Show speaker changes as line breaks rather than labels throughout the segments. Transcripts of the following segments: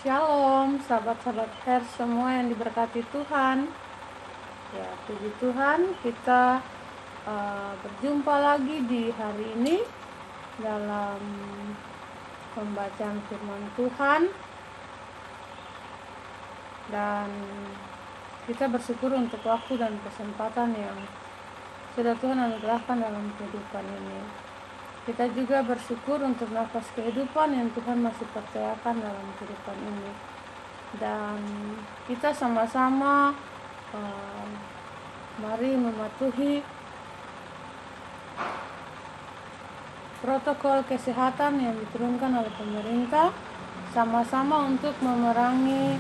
Shalom, sahabat-sahabat Her semua yang diberkati Tuhan. Ya, puji Tuhan, kita berjumpa lagi di hari ini dalam pembacaan firman Tuhan. Dan kita bersyukur untuk waktu dan kesempatan yang sudah Tuhan anugerahkan dalam kehidupan ini. Kita juga bersyukur untuk nafas kehidupan yang Tuhan masih percayakan dalam kehidupan ini. Dan kita sama-sama mari mematuhi protokol kesehatan yang diturunkan oleh pemerintah, sama-sama untuk memerangi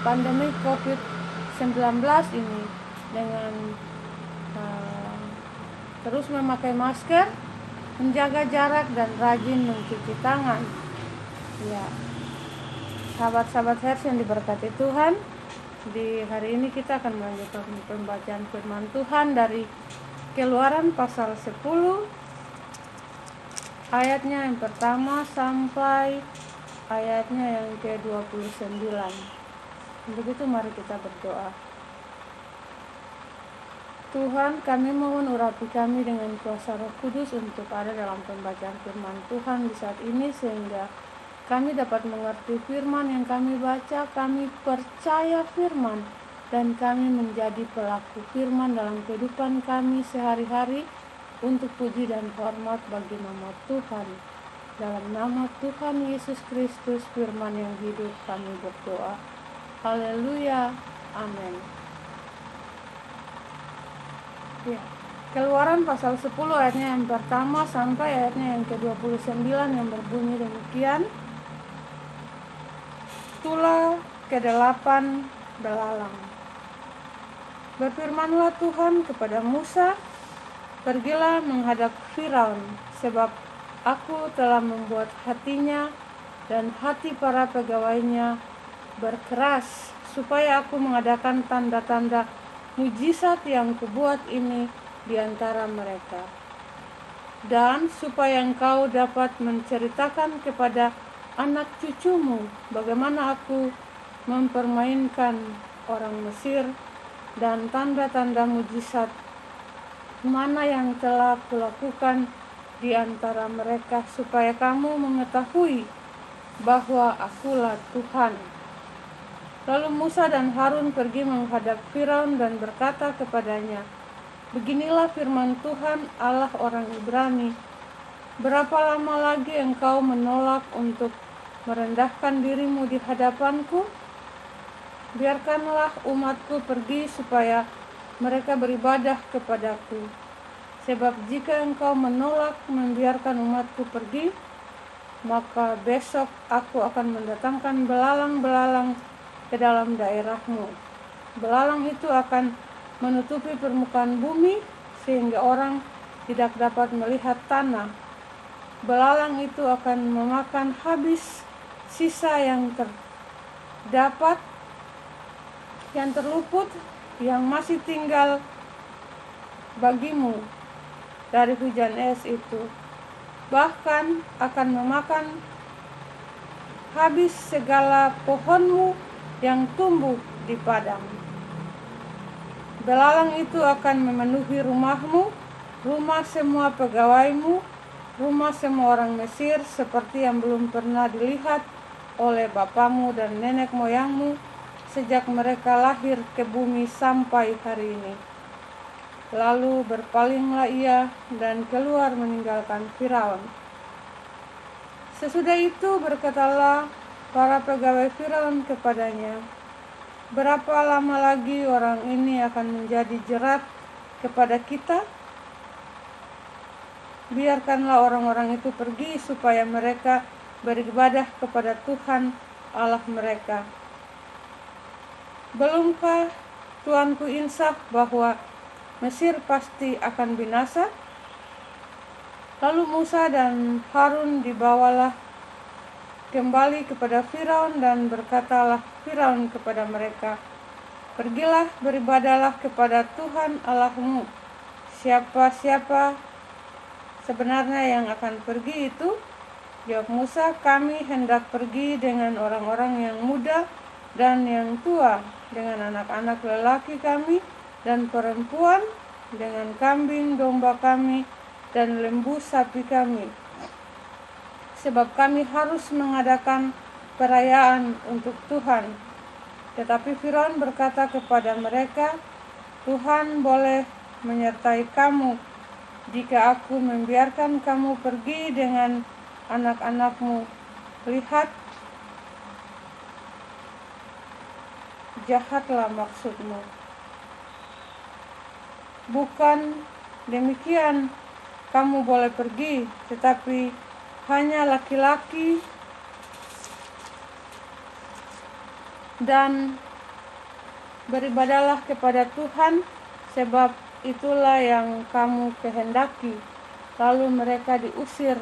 pandemi COVID-19 ini dengan terus memakai masker, menjaga jarak, dan rajin mencuci tangan. Ya, sahabat-sahabat Hers yang diberkati Tuhan, di hari ini kita akan melanjutkan pembacaan firman Tuhan dari Keluaran pasal 10 ayatnya yang pertama sampai ayatnya yang ke-29. Untuk itu mari kita berdoa. Tuhan, kami mohon urapi kami dengan kuasa Roh Kudus untuk ada dalam pembacaan firman Tuhan di saat ini, sehingga kami dapat mengerti firman yang kami baca, kami percaya firman, dan kami menjadi pelaku firman dalam kehidupan kami sehari-hari untuk puji dan hormat bagi nama Tuhan. Dalam nama Tuhan Yesus Kristus, firman yang hidup, kami berdoa. Haleluya, amin. Ya. Keluaran pasal 10 ayatnya yang pertama sampai ayatnya yang ke-29 yang berbunyi demikian. Tulah ke-8 belalang. Berfirmanlah Tuhan kepada Musa, pergilah menghadap Firaun, sebab aku telah membuat hatinya dan hati para pegawainya berkeras, supaya aku mengadakan tanda-tanda mujizat yang kubuat ini di antara mereka, dan supaya engkau dapat menceritakan kepada anak cucumu bagaimana aku mempermainkan orang Mesir dan tanda-tanda mujizat mana yang telah kulakukan di antara mereka, supaya kamu mengetahui bahwa akulah Tuhan. Lalu Musa dan Harun pergi menghadap Firaun dan berkata kepadanya, beginilah firman Tuhan Allah orang Ibrani, berapa lama lagi engkau menolak untuk merendahkan dirimu di hadapanku? Biarkanlah umatku pergi supaya mereka beribadah kepadaku. Sebab jika engkau menolak membiarkan umatku pergi, maka besok aku akan mendatangkan belalang-belalang ke dalam daerahmu. Belalang itu akan menutupi permukaan bumi sehingga orang tidak dapat melihat tanah. Belalang itu akan memakan habis sisa yang terdapat, yang terluput, yang masih tinggal bagimu dari hujan es itu. Bahkan akan memakan habis segala pohonmu yang tumbuh di padang. Belalang itu akan memenuhi rumahmu, rumah semua pegawaimu, rumah semua orang Mesir, seperti yang belum pernah dilihat oleh bapamu dan nenek moyangmu sejak mereka lahir ke bumi sampai hari ini. Lalu berpalinglah ia dan keluar meninggalkan Firaun. Sesudah itu berkatalah para pegawai Firaun kepadanya, berapa lama lagi orang ini akan menjadi jerat kepada kita? Biarkanlah orang-orang itu pergi supaya mereka beribadah kepada Tuhan Allah mereka. Belumkah Tuanku insaf bahwa Mesir pasti akan binasa? Lalu Musa dan Harun dibawalah kembali kepada Firaun, dan berkatalah Firaun kepada mereka, pergilah beribadahlah kepada Tuhan Allahmu. Siapa-siapa sebenarnya yang akan pergi itu Jawab Musa, kami hendak pergi dengan orang-orang yang muda dan yang tua, dengan anak-anak lelaki kami dan perempuan, dengan kambing domba kami dan lembu sapi kami. Sebab kami harus mengadakan perayaan untuk Tuhan. Tetapi Firaun berkata kepada mereka, Tuhan boleh menyertai kamu jika aku membiarkan kamu pergi dengan anak-anakmu. Lihat, jahatlah maksudmu. Bukan demikian kamu boleh pergi, tetapi hanya laki-laki dan beribadahlah kepada Tuhan, sebab itulah yang kamu kehendaki. Lalu mereka diusir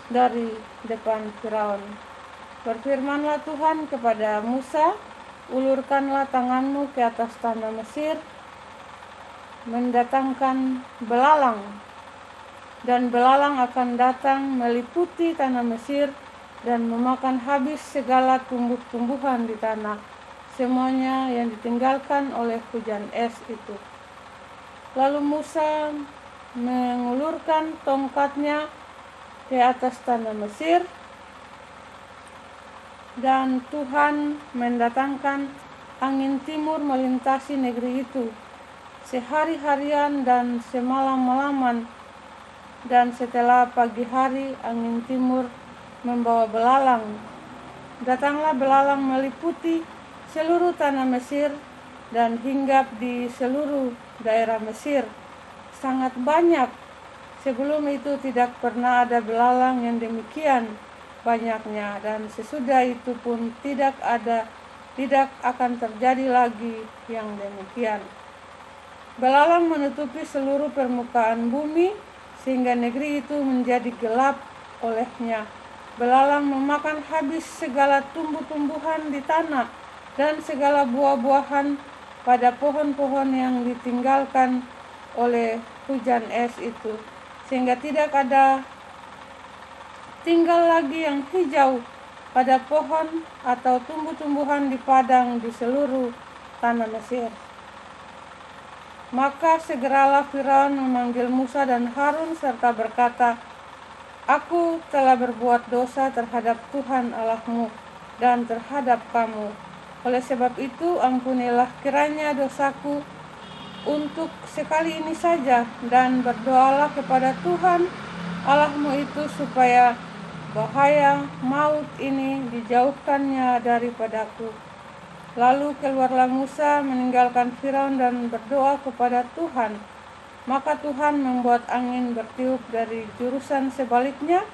dari depan Firaun. Berfirmanlah Tuhan kepada Musa, ulurkanlah tanganmu ke atas tanah Mesir, mendatangkan belalang, dan belalang akan datang meliputi tanah Mesir dan memakan habis segala tumbuh-tumbuhan di tanah, semuanya yang ditinggalkan oleh hujan es itu. Lalu Musa mengulurkan tongkatnya ke atas tanah Mesir, dan Tuhan mendatangkan angin timur melintasi negeri itu sehari-harian dan semalam-malaman. Dan setelah pagi hari angin timur membawa belalang. Datanglah belalang meliputi seluruh tanah Mesir dan hinggap di seluruh daerah Mesir, sangat banyak. Sebelum itu tidak pernah ada belalang yang demikian banyaknya, dan sesudah itu pun tidak akan terjadi lagi yang demikian. Belalang menutupi seluruh permukaan bumi, sehingga negeri itu menjadi gelap olehnya. Belalang memakan habis segala tumbuh-tumbuhan di tanah dan segala buah-buahan pada pohon-pohon yang ditinggalkan oleh hujan es itu, sehingga tidak ada tinggal lagi yang hijau pada pohon atau tumbuh-tumbuhan di padang di seluruh tanah Mesir. Maka segeralah Firaun memanggil Musa dan Harun serta berkata, Aku telah berbuat dosa terhadap Tuhan Allahmu dan terhadap kamu. Oleh sebab itu ampunilah kiranya dosaku untuk sekali ini saja, dan berdoalah kepada Tuhan Allahmu itu supaya bahaya maut ini dijauhkannya daripadaku. Lalu keluarlah Musa meninggalkan Firaun dan berdoa kepada Tuhan. Maka Tuhan membuat angin bertiup dari jurusan sebaliknya,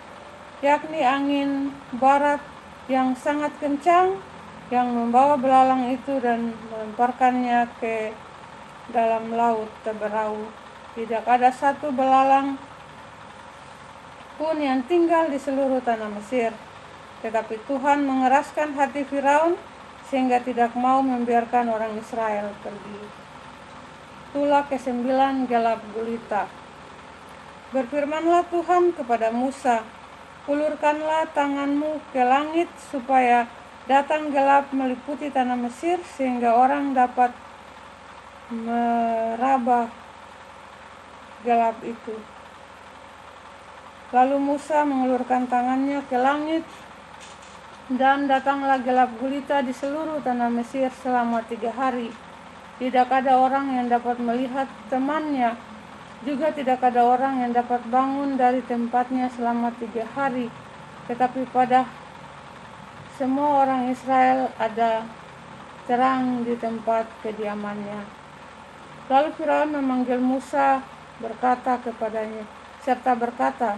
yakni angin barat yang sangat kencang, yang membawa belalang itu dan melemparkannya ke dalam laut Teberau. Tidak ada satu belalang pun yang tinggal di seluruh tanah Mesir. Tetapi Tuhan mengeraskan hati Firaun sehingga tidak mau membiarkan orang Israel pergi. Tulah ke-9 gelap gulita. Berfirmanlah Tuhan kepada Musa, ulurkanlah tanganmu ke langit supaya datang gelap meliputi tanah Mesir, sehingga orang dapat meraba gelap itu. Lalu Musa mengulurkan tangannya ke langit, dan datanglah gelap gulita di seluruh tanah Mesir selama 3 hari. Tidak ada orang yang dapat melihat temannya, juga tidak ada orang yang dapat bangun dari tempatnya selama 3 hari. Tetapi pada semua orang Israel ada terang di tempat kediamannya. Lalu Firaun memanggil Musa berkata kepadanya, serta berkata,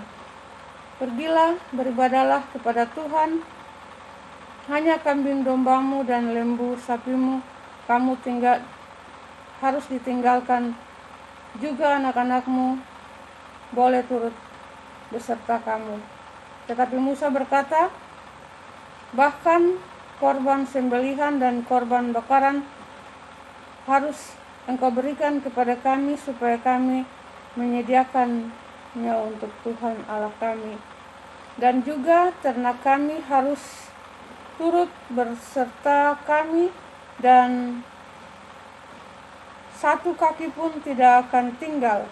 Pergilah, beribadahlah kepada Tuhan. Hanya kambing dombamu dan lembu sapimu kamu harus ditinggalkan. Juga anak-anakmu boleh turut beserta kamu. Tetapi Musa berkata, bahkan korban sembelihan dan korban bakaran harus engkau berikan kepada kami supaya kami menyediakannya untuk Tuhan Allah kami. dan juga ternak kami harus turut berserta kami, dan satu kaki pun tidak akan tinggal.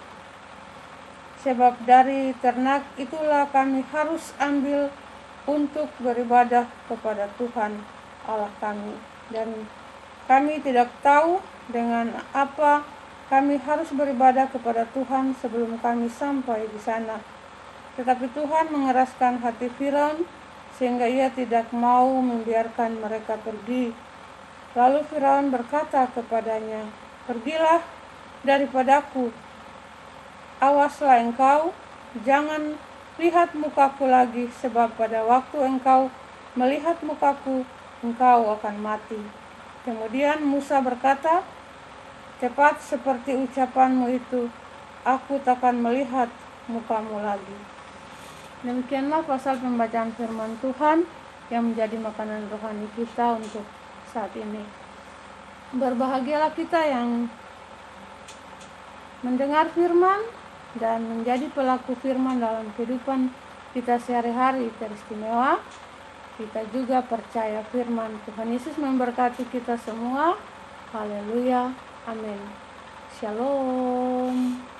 Sebab dari ternak itulah kami harus ambil untuk beribadah kepada Tuhan Allah kami. Dan kami tidak tahu dengan apa kami harus beribadah kepada Tuhan sebelum kami sampai di sana. Tetapi Tuhan mengeraskan hati Firaun sehingga ia tidak mau membiarkan mereka pergi. Lalu Firaun berkata kepadanya, "Pergilah daripadaku, awaslah engkau, jangan lihat mukaku lagi, sebab pada waktu engkau melihat mukaku, engkau akan mati." Kemudian Musa berkata, "Tepat seperti ucapanmu itu, aku takkan melihat mukamu lagi." Demikianlah pasal pembacaan firman Tuhan yang menjadi makanan rohani kita untuk saat ini. Berbahagialah kita yang mendengar firman dan menjadi pelaku firman dalam kehidupan kita sehari-hari. Teristimewa kita juga percaya firman. Tuhan Yesus memberkati kita semua. Haleluya. Amin. Shalom.